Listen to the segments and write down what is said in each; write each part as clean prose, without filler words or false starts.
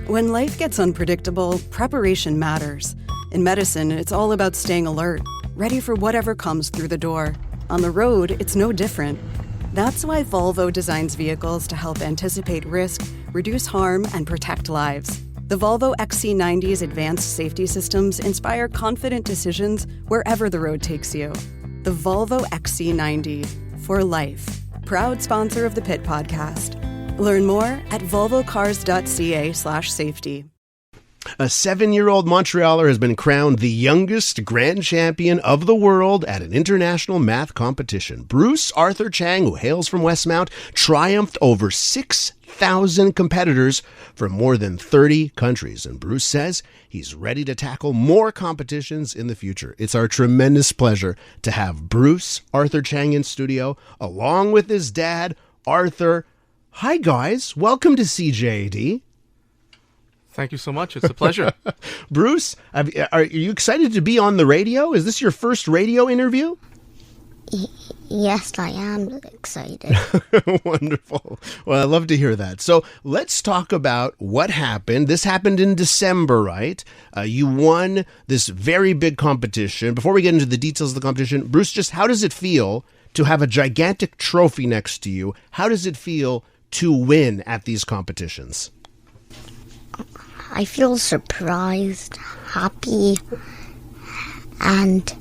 When life gets unpredictable, preparation matters. In medicine, it's all about staying alert, ready for whatever comes through the door. On the road, it's no different. That's why Volvo designs vehicles to help anticipate risk, reduce harm, and protect lives. The Volvo XC90's advanced safety systems inspire confident decisions wherever the road takes you. The Volvo XC90, for life. Proud sponsor of the Pit Podcast. Learn more at volvocars.ca/safety. A 7-year-old Montrealer has been crowned the youngest grand champion of the world at an international math competition. Bruce Arthur Chang, who hails from Westmount, triumphed over 6,000 competitors from more than 30 countries. And Bruce says he's ready to tackle more competitions in the future. It's our tremendous pleasure to have Bruce Arthur Chang in studio, along with his dad, Arthur. Hi, guys. Welcome to CJAD. Thank you so much. It's a pleasure. Bruce, are you excited to be on the radio? Is this your first radio interview? Yes, I am excited. Wonderful. Well, I love to hear that. So let's talk about what happened. This happened in December, right? You won this very big competition. Before we get into the details of the competition, Bruce, just how does it feel to have a gigantic trophy next to you? How does it feel to win at these competitions? I feel surprised, happy, and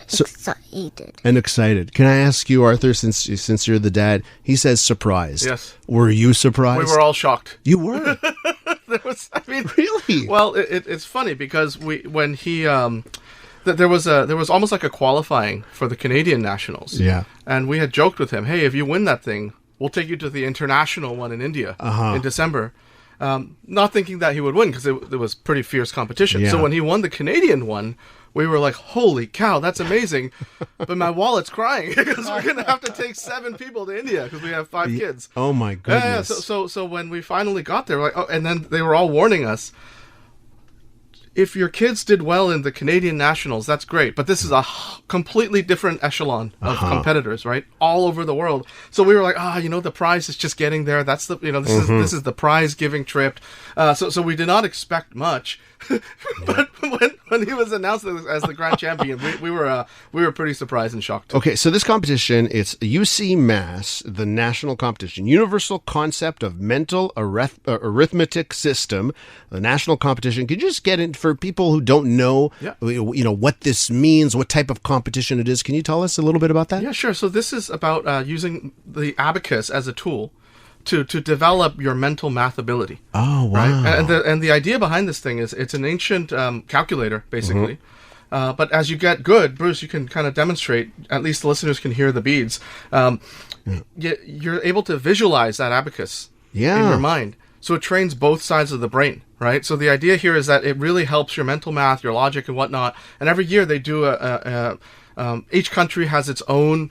excited. And excited. Can I ask you, Arthur, since you're the dad, he says surprised. Yes. Were you surprised? We were all shocked. You were? Really? Well, it's funny because when he there was almost like a qualifying for the Canadian nationals. Yeah. And we had joked with him, hey, if you win that thing, we'll take you to the international one in India in December. Not thinking that he would win because it was pretty fierce competition. Yeah. So when he won the Canadian one, we were like, holy cow, that's amazing. But my wallet's crying because we're going to have to take 7 people to India because we have 5 kids. Oh, my goodness. Yeah. So when we finally got there, we're like, oh, and then they were all warning us, if your kids did well in the Canadian nationals, that's great. But this is a completely different echelon of competitors, right? All over the world. So we were like, the prize is just getting there. That's the, this is the prize giving trip. So we did not expect much. But when he was announced as the grand champion, we were pretty surprised and shocked. Okay, so this competition, it's UC Mass, the national competition, Universal Concept of Mental Arithmetic System, the national competition. Could you just get in for people who don't know, what this means, what type of competition it is? Can you tell us a little bit about that? Yeah, sure. So this is about using the abacus as a tool to develop your mental math ability. Oh, wow. Right? And the idea behind this thing is it's an ancient calculator, basically. But as you get good, Bruce, you can kind of demonstrate, at least the listeners can hear the beads. You're able to visualize that abacus in your mind. So it trains both sides of the brain, right? So the idea here is that it really helps your mental math, your logic and whatnot. And every year they do each country has its own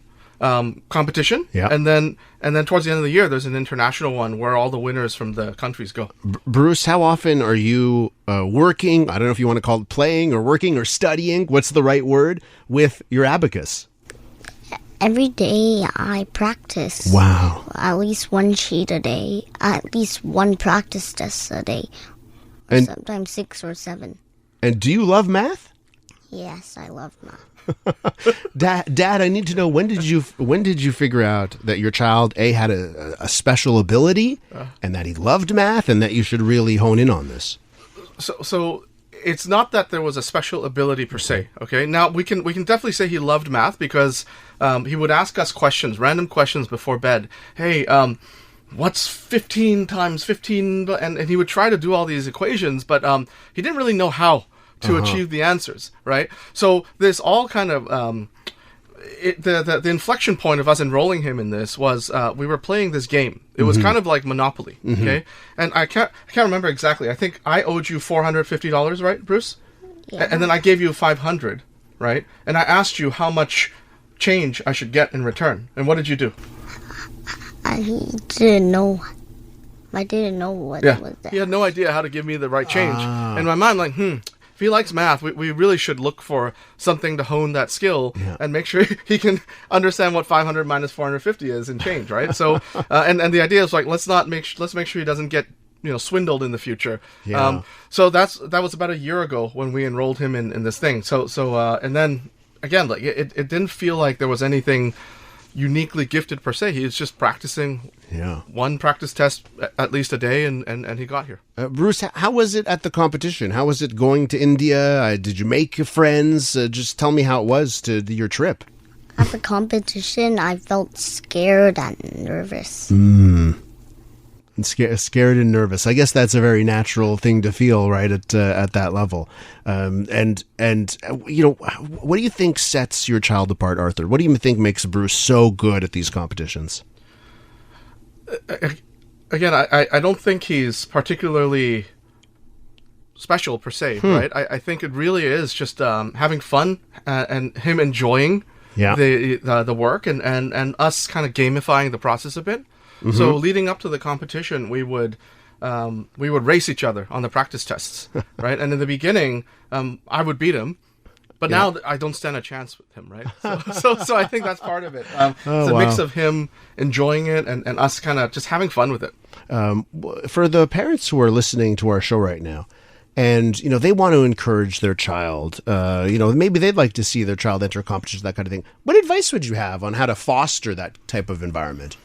competition, and then towards the end of the year there's an international one where all the winners from the countries go. Bruce, how often are you working, I don't know if you want to call it playing or working or studying, what's the right word, with your abacus? Every day I practice. Wow. At least 1 sheet a day, at least 1 practice test a day, and sometimes 6 or 7. And do you love math? Yes, I love math. Dad, I need to know, when did you figure out that your child had a special ability and that he loved math and that you should really hone in on this? So it's not that there was a special ability per se. Okay, now we can definitely say he loved math because he would ask us questions, random questions before bed. Hey, what's 15 times 15? And he would try to do all these equations, but he didn't really know how to achieve the answers, right? So this all kind of the inflection point of us enrolling him in this was we were playing this game. It was kind of like Monopoly, okay? And I can't remember exactly. I think I owed you $450, right, Bruce? Yeah. And then I gave you $500, right? And I asked you how much change I should get in return. And what did you do? I didn't know. I didn't know what was that. He had no idea how to give me the right change. In my mind, like, if he likes math, we really should look for something to hone that skill and make sure he can understand what 500 minus 450 is and change, right? So, and the idea is like, let's make sure he doesn't get, swindled in the future. Yeah. So that was about a year ago when we enrolled him in this thing. So and then again, like it didn't feel like there was anything uniquely gifted per se. He was just practicing one practice test at least a day, and he got here. Bruce, how was it at the competition? How was it going to India? Did you make friends? Just tell me how it was to your trip. At the competition, I felt scared and nervous. And scared and nervous. I guess that's a very natural thing to feel, right, at that level. And what do you think sets your child apart, Arthur? What do you think makes Bruce so good at these competitions? Again, I don't think he's particularly special per se, right? I think it really is just having fun and him enjoying the work and us kind of gamifying the process a bit. Mm-hmm. So leading up to the competition, we would race each other on the practice tests, right? And in the beginning, I would beat him, but now I don't stand a chance with him, right? So I think that's part of it. It's a mix of him enjoying it and us kind of just having fun with it. For the parents who are listening to our show right now, and they want to encourage their child, maybe they'd like to see their child enter a competition, that kind of thing. What advice would you have on how to foster that type of environment?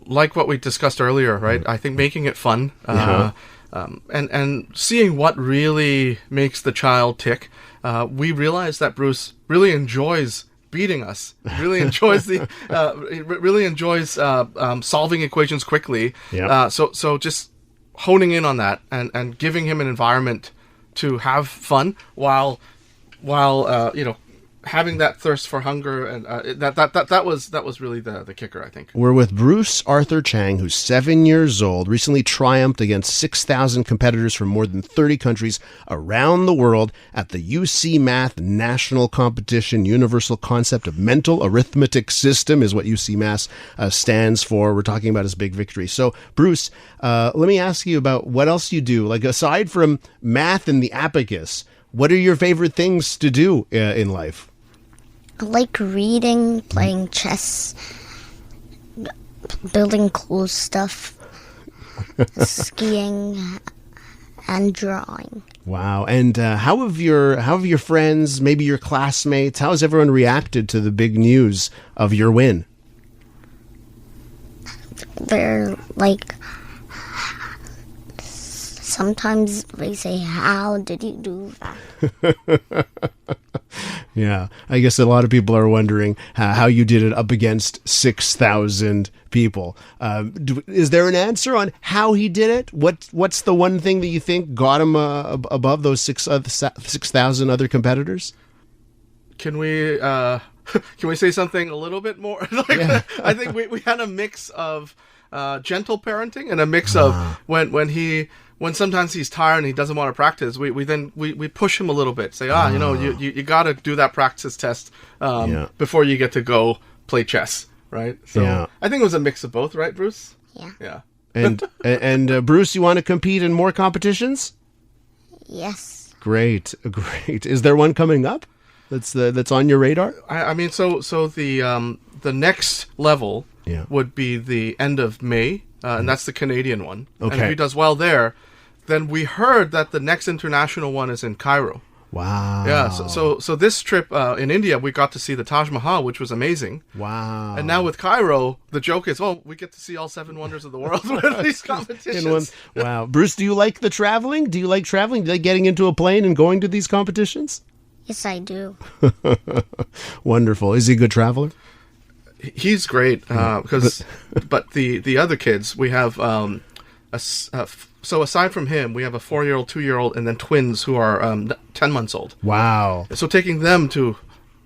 Like what we discussed earlier, right? I think making it fun, and seeing what really makes the child tick. We realized that Bruce really enjoys beating us. Really enjoys solving equations quickly. So just honing in on that and giving him an environment to have fun while having that thirst for hunger, and that was really the kicker, I think. We're with Bruce Arthur Chang, who's 7 years old, recently triumphed against 6,000 competitors from more than 30 countries around the world at the UC Math National Competition. Universal Concept of Mental Arithmetic System is what UC Math stands for. We're talking about his big victory. So, Bruce, let me ask you about what else you do. Like, aside from math and the abacus, what are your favorite things to do in life? I like reading, playing chess, building cool stuff, skiing, and drawing. Wow. And how have your friends, maybe your classmates, how has everyone reacted to the big news of your win? They're like, sometimes they say, "How did you do that?" Yeah, I guess a lot of people are wondering how you did it up against 6,000 people. Is there an answer on how he did it? What's the one thing that you think got him above those 6,000 other competitors? Can we say something a little bit more? I think we had a mix of gentle parenting and a mix of when sometimes he's tired and he doesn't want to practice, we push him a little bit. Say, you got to do that practice test before you get to go play chess, right? So I think it was a mix of both, right, Bruce? Yeah. And Bruce, you want to compete in more competitions? Yes. Great. Is there one coming up that's on your radar? I mean, so the next level would be the end of May, and that's the Canadian one. Okay. And if he does well there, then we heard that the next international one is in Cairo. Wow. Yeah. So this trip in India, we got to see the Taj Mahal, which was amazing. Wow. And now with Cairo, the joke is, we get to see all 7 wonders of the world with these competitions. Wow. Bruce, do you like the traveling? Do you like traveling? Do you like getting into a plane and going to these competitions? Yes, I do. Wonderful. Is he a good traveler? He's great but the other kids, we have so aside from him, we have a 4-year-old, 2-year-old, and then twins who are 10 months old. Wow. So taking them to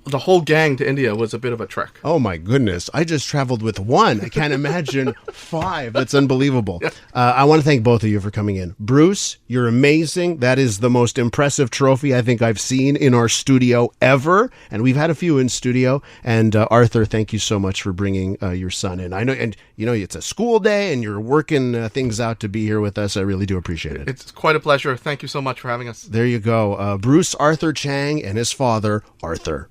the whole gang to India was a bit of a trek. Oh my goodness. I just traveled with one. I can't imagine 5. That's unbelievable. Yeah. I want to thank both of you for coming in. Bruce, you're amazing. That is the most impressive trophy I think I've seen in our studio ever. And we've had a few in studio. And Arthur, thank you so much for bringing your son in. I know, and you know, it's a school day and you're working things out to be here with us. I really do appreciate it. It's quite a pleasure. Thank you so much for having us. There you go. Bruce Arthur Chang and his father, Arthur.